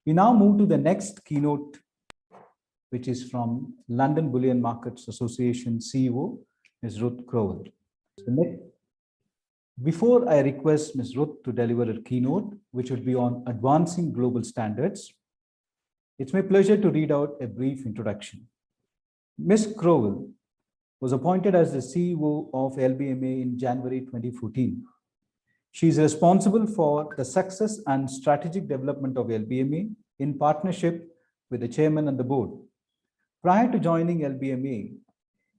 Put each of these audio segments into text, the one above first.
We now move to the next keynote, which is from London Bullion Markets Association CEO, Ms. Ruth Crowell. Before I request Ms. Ruth to deliver a keynote, which would be on advancing global standards, it's my pleasure to read out a brief introduction. Ms. Crowell was appointed as the CEO of LBMA in January 2014. She is responsible for the success and strategic development of LBMA in partnership with the chairman and the board. Prior to joining LBMA,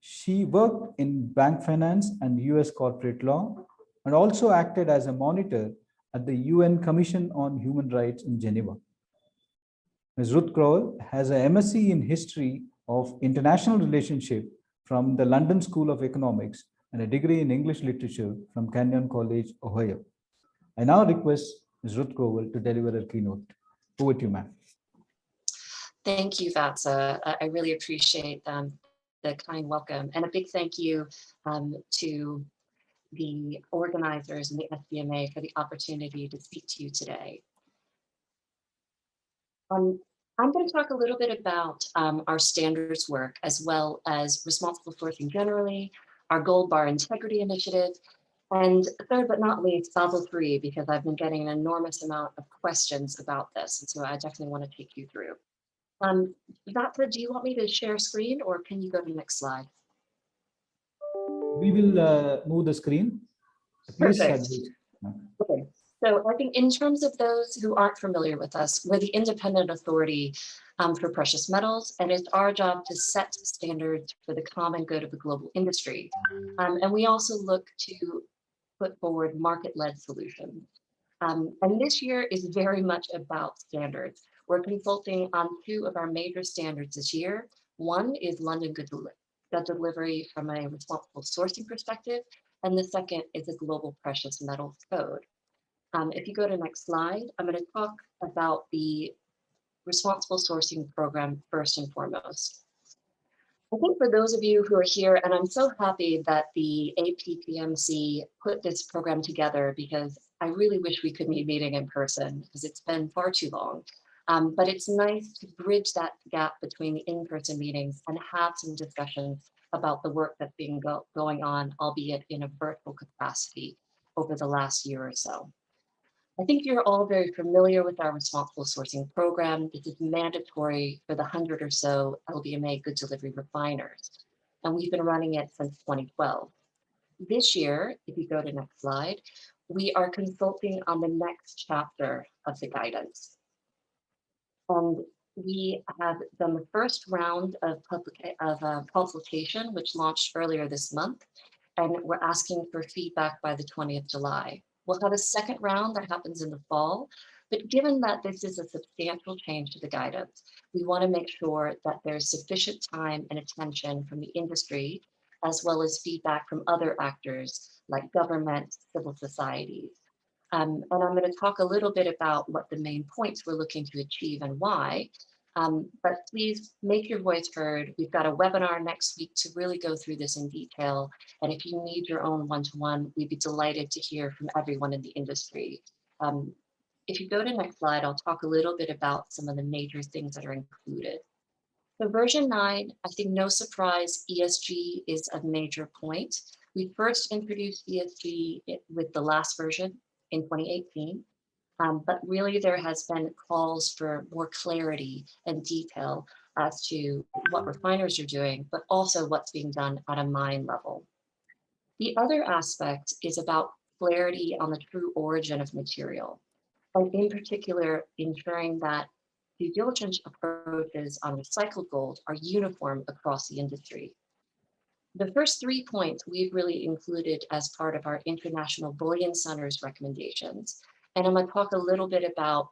she worked in bank finance and US corporate law and also acted as a monitor at the UN Commission on Human Rights in Geneva. Ms. Ruth Crowell has a MSc in History of International Relationship from the London School of Economics and a degree in English Literature from Kenyon College, Ohio. I now request Ms. Ruth Crowell to deliver her keynote. Over to you, ma'am. Thank you, Vatsa. I really appreciate the kind welcome, and a big thank you to the organizers and the LBMA for the opportunity to speak to you today. I'm going to talk a little bit about our standards work, as well as responsible sourcing generally, our Gold Bar Integrity Initiative, and third but not least, Basel III, because I've been getting an enormous amount of questions about this, and so I definitely want to take you through. Vatsa, do you want me to share screen, or can you go to the next slide? We will move the screen. Please. Okay. So I think in terms of those who aren't familiar with us, we're the independent authority for precious metals, and it's our job to set standards for the common good of the global industry. And we also look to put forward market-led solutions. And this year is very much about standards. We're consulting on two of our major standards this year. One is London Good Delivery from a responsible sourcing perspective, and the second is a Global Precious Metals Code. If you go to the next slide, I'm going to talk about the responsible sourcing program first and foremost. I think for those of you who are here, and I'm so happy that the APPMC put this program together, because I really wish we could be meeting in person because it's been far too long. But it's nice to bridge that gap between the in-person meetings and have some discussions about the work that's been going on, albeit in a virtual capacity over the last year or so. I think you're all very familiar with our responsible sourcing program. This is mandatory for the 100 or so LBMA good delivery refiners, and we've been running it since 2012. This year, if you go to next slide, we are consulting on the next chapter of the guidance. And we have done the first round of consultation, which launched earlier this month, and we're asking for feedback by the 20th of July. We'll have a second round that happens in the fall, but given that this is a substantial change to the guidance, we want to make sure that there's sufficient time and attention from the industry, as well as feedback from other actors like government, civil societies. And I'm going to talk a little bit about what the main points we're looking to achieve and why. But please make your voice heard. We've got a webinar next week to really go through this in detail. And if you need your own one-to-one, we'd be delighted to hear from everyone in the industry. If you go to next slide, I'll talk a little bit about some of the major things that are included. So version 9, I think no surprise, ESG is a major point. We first introduced ESG with the last version in 2018. But really there has been calls for more clarity and detail as to what refiners are doing, but also what's being done at a mine level. The other aspect is about clarity on the true origin of material, and in particular, ensuring that due diligence approaches on recycled gold are uniform across the industry. The first 3 points we've really included as part of our International Bullion Center's recommendations. And I'm going to talk a little bit about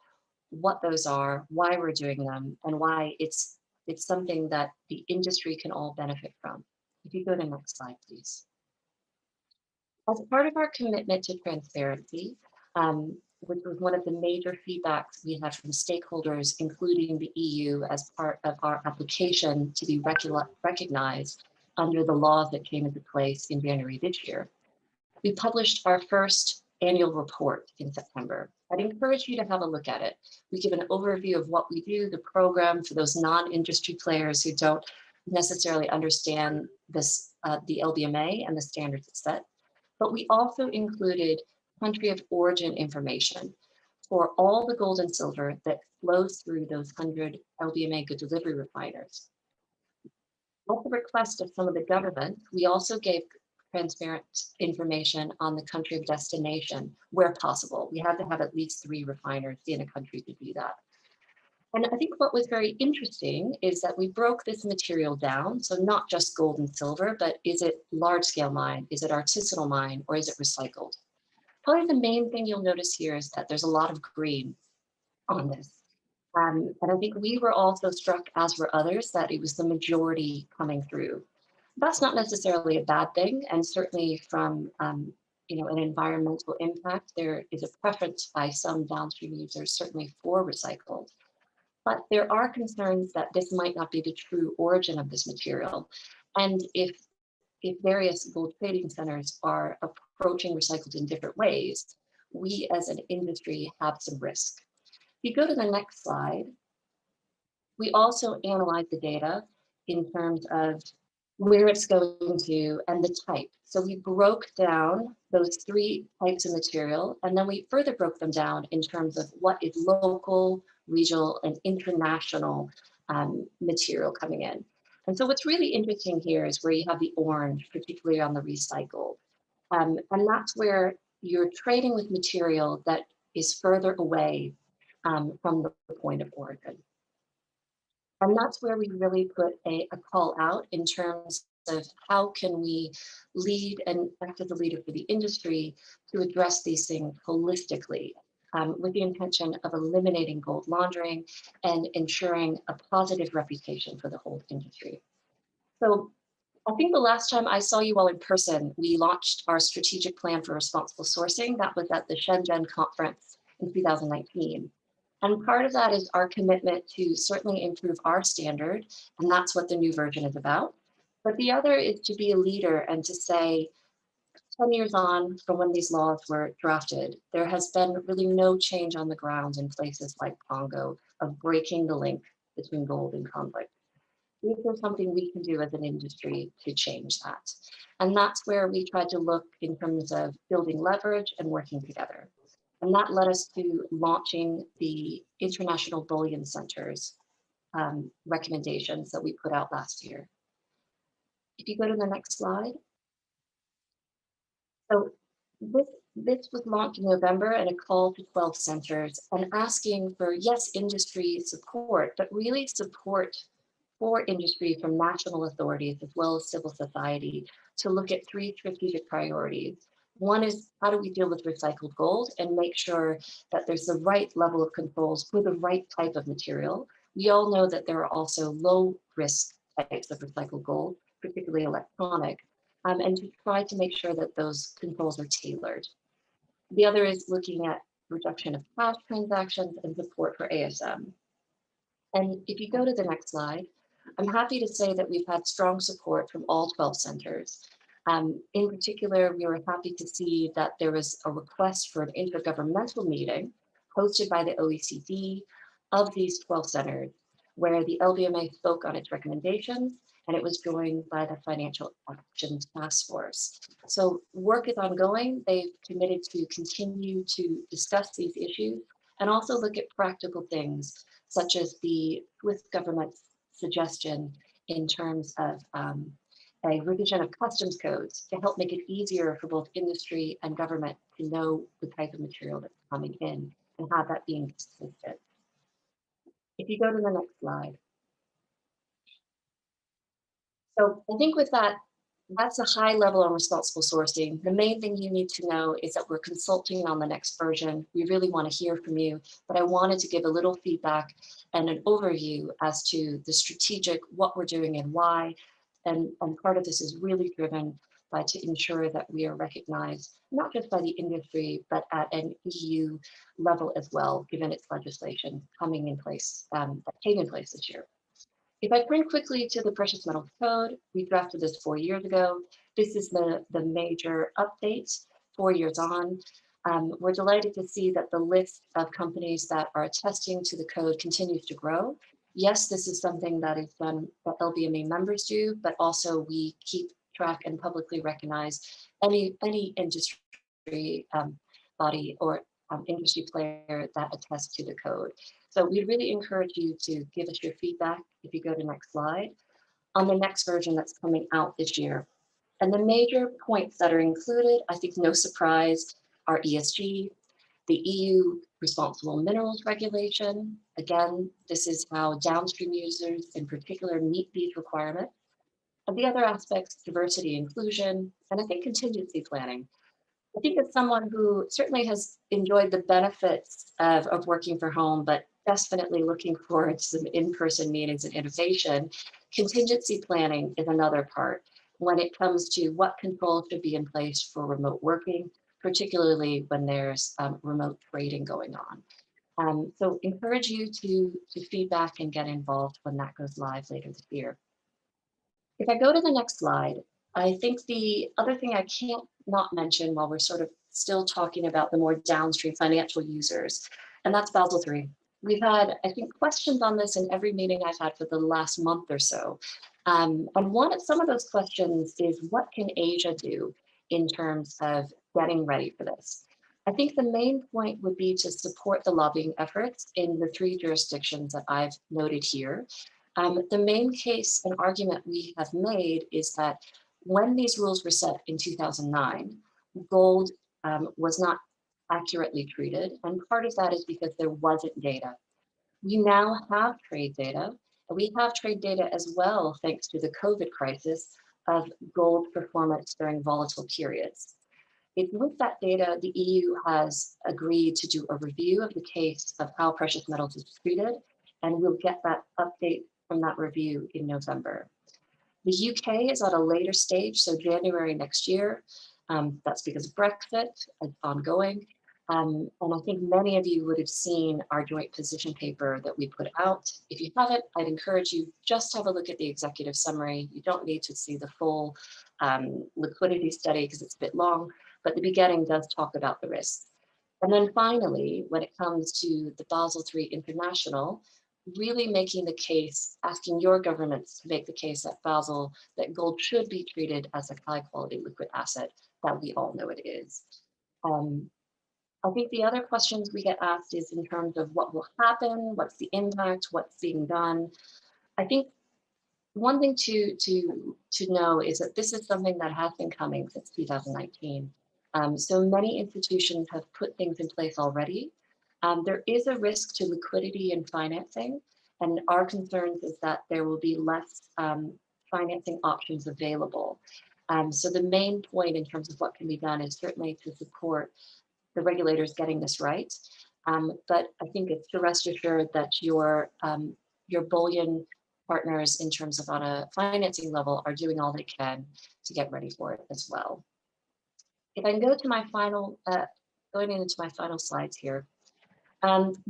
what those are, why we're doing them, and why it's something that the industry can all benefit from. If you go to the next slide, please. As part of our commitment to transparency, which was one of the major feedbacks we had from stakeholders, including the EU, as part of our application to be recognized under the laws that came into place in January this year, we published our first annual report in September. I'd encourage you to have a look at it. We give an overview of what we do, the program for those non-industry players who don't necessarily understand this, the LBMA and the standards it set. But we also included country of origin information for all the gold and silver that flows through those 100 LBMA good delivery refiners. At the request of some of the government, we also gave transparent information on the country of destination where possible. We had to have at least 3 refiners in a country to do that. And I think what was very interesting is that we broke this material down. So not just gold and silver, but is it large scale mine? Is it artisanal mine, or is it recycled? Probably the main thing you'll notice here is that there's a lot of green on this. And I think we were also struck, as were others, that it was the majority coming through. That's not necessarily a bad thing, and certainly from an environmental impact, there is a preference by some downstream users, certainly for recycled. But there are concerns that this might not be the true origin of this material. And if various gold trading centers are approaching recycled in different ways, we as an industry have some risk. If you go to the next slide, we also analyze the data in terms of where it's going to and the type. So we broke down those 3 types of material, and then we further broke them down in terms of what is local, regional, and international material coming in. And so what's really interesting here is where you have the orange, particularly on the recycled. And that's where you're trading with material that is further away from the point of origin. And that's where we really put a call out in terms of how can we lead and act as a leader for the industry to address these things holistically, with the intention of eliminating gold laundering and ensuring a positive reputation for the whole industry. So I think the last time I saw you all in person, we launched our strategic plan for responsible sourcing. That was at the Shenzhen conference in 2019. And part of that is our commitment to certainly improve our standard, and that's what the new version is about. But the other is to be a leader and to say, 10 years on from when these laws were drafted, there has been really no change on the ground in places like Congo of breaking the link between gold and conflict. Is there something we can do as an industry to change that? And that's where we tried to look in terms of building leverage and working together. And that led us to launching the International Bullion Center's recommendations that we put out last year. If you go to the next slide. So this was launched in November, and a call to 12 centers and asking for, yes, industry support, but really support for industry from national authorities as well as civil society to look at 3 strategic priorities. One is, how do we deal with recycled gold and make sure that there's the right level of controls for the right type of material? We all know that there are also low risk types of recycled gold, particularly electronic, and to try to make sure that those controls are tailored. The other is looking at reduction of cash transactions and support for ASM. And if you go to the next slide, I'm happy to say that we've had strong support from all 12 centers. In particular, we were happy to see that there was a request for an intergovernmental meeting hosted by the OECD of these 12 centers, where the LBMA spoke on its recommendations, and it was joined by the Financial Action Task Force. So work is ongoing. They've committed to continue to discuss these issues and also look at practical things, such as the Swiss government's suggestion in terms of a revision of customs codes to help make it easier for both industry and government to know the type of material that's coming in and have that being consistent. If you go to the next slide. So I think with that, that's a high level on responsible sourcing. The main thing you need to know is that we're consulting on the next version. We really want to hear from you, but I wanted to give a little feedback and an overview as to the strategic, what we're doing and why. And part of this is really driven by to ensure that we are recognized, not just by the industry, but at an EU level as well, given its legislation coming in place, that came in place this year. If I turn quickly to the Precious Metals Code, we drafted this 4 years ago. This is the major update 4 years on. We're delighted to see that the list of companies that are attesting to the code continues to grow. Yes, this is something that is done that LBMA members do, but also we keep track and publicly recognize any industry body or industry player that attests to the code. So we really encourage you to give us your feedback if you go to the next slide on the next version that's coming out this year. And the major points that are included, I think no surprise, are ESG, the EU responsible minerals regulation. Again, this is how downstream users in particular meet these requirements. And the other aspects, diversity, inclusion, and I think contingency planning. I think as someone who certainly has enjoyed the benefits of working from home, but definitely looking forward to some in-person meetings and innovation, contingency planning is another part when it comes to what controls should be in place for remote working, particularly when there's remote trading going on. So encourage you to feedback and get involved when that goes live later this year. If I go to the next slide, I think the other thing I can't not mention while we're sort of still talking about the more downstream financial users, and that's Basel III. We've had, I think, questions on this in every meeting I've had for the last month or so. And some of those questions is, what can Asia do in terms of getting ready for this? I think the main point would be to support the lobbying efforts in the 3 jurisdictions that I've noted here. The main case and argument we have made is that when these rules were set in 2009, gold was not accurately treated. And part of that is because there wasn't data. We now have trade data. And we have trade data as well, thanks to the COVID crisis, of gold performance during volatile periods. With that data, the EU has agreed to do a review of the case of how precious metals is treated, and we'll get that update from that review in November. The UK is at a later stage, so January next year. That's because of Brexit, ongoing. And I think many of you would have seen our joint position paper that we put out. If you haven't, I'd encourage you just have a look at the executive summary. You don't need to see the full liquidity study because it's a bit long, but the beginning does talk about the risks. And then finally, when it comes to the Basel III International, really making the case, asking your governments to make the case at Basel that gold should be treated as a high quality liquid asset that we all know it is. I think the other questions we get asked is in terms of what will happen, what's the impact, what's being done. I think one thing to know is that this is something that has been coming since 2019. So many institutions have put things in place already. There is a risk to liquidity and financing, and our concerns is that there will be less financing options available. So the main point in terms of what can be done is certainly to support the regulators getting this right. But I think it's to rest assured that your bullion partners in terms of on a financing level are doing all they can to get ready for it as well. If I can go to my final, going into my final slides here.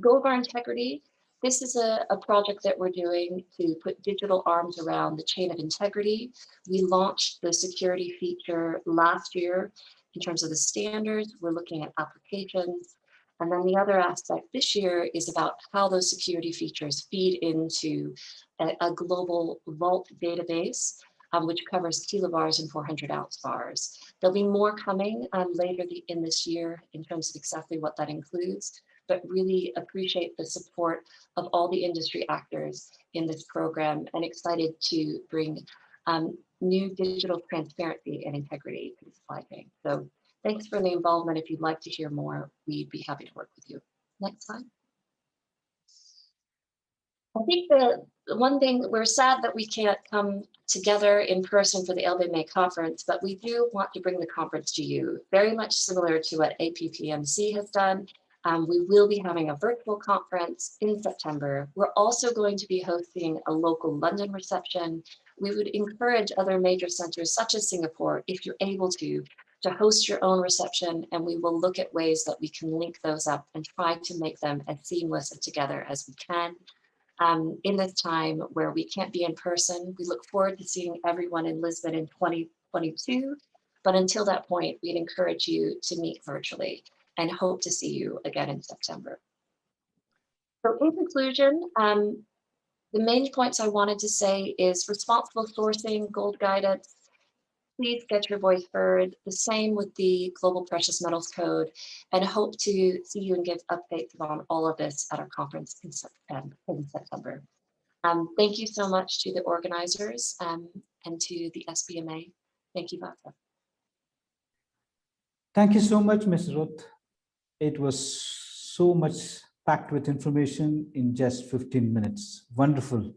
Gold Bar Integrity, this is a project that we're doing to put digital arms around the chain of integrity. We launched the security feature last year in terms of the standards. We're looking at applications. And then the other aspect this year is about how those security features feed into a global vault database, which covers kilobars and 400-ounce bars. There'll be more coming later in this year in terms of exactly what that includes, but really appreciate the support of all the industry actors in this program and excited to bring new digital transparency and integrity to the supply chain. So thanks for the involvement. If you'd like to hear more, we'd be happy to work with you. Next slide. I think the one thing, we're sad that we can't come together in person for the LBMA conference, but we do want to bring the conference to you, very much similar to what APPMC has done. We will be having a virtual conference in September. We're also going to be hosting a local London reception. We would encourage other major centers such as Singapore, if you're able to host your own reception, and we will look at ways that we can link those up and try to make them as seamless together as we can. In this time where we can't be in person, we look forward to seeing everyone in Lisbon in 2022. But until that point, we'd encourage you to meet virtually. and hope to see you again in September. So in conclusion, the main points I wanted to say is responsible sourcing, gold guidance. Please get your voice heard. The same with the Global Precious Metals Code, and hope to see you and give updates on all of this at our conference in September. Thank you so much to the organizers and to the SBMA. Thank you, Bata. Thank you so much, Ms. Ruth. It was so much packed with information in just 15 minutes. Wonderful.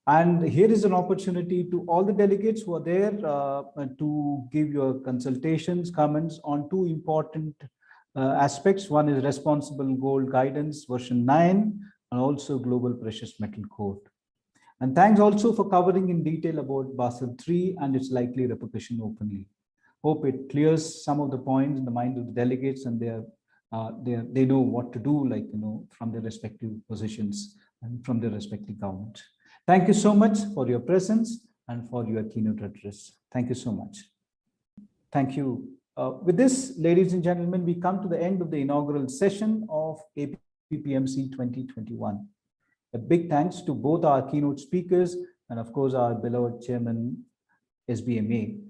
And here is an opportunity to all the delegates who are there to give your consultations, comments on two important aspects. One is Responsible Gold Guidance version 9 and also Global Precious Metal Code. And thanks also for covering in detail about Basel III and its likely repercussion openly. Hope it clears some of the points in the mind of the delegates, and they know what to do, like, from their respective positions and from their respective government. Thank you so much for your presence and for your keynote address. Thank you so much. Thank you. With this, ladies and gentlemen, we come to the end of the inaugural session of APPMC 2021. A big thanks to both our keynote speakers and, of course, our beloved chairman, SBMA.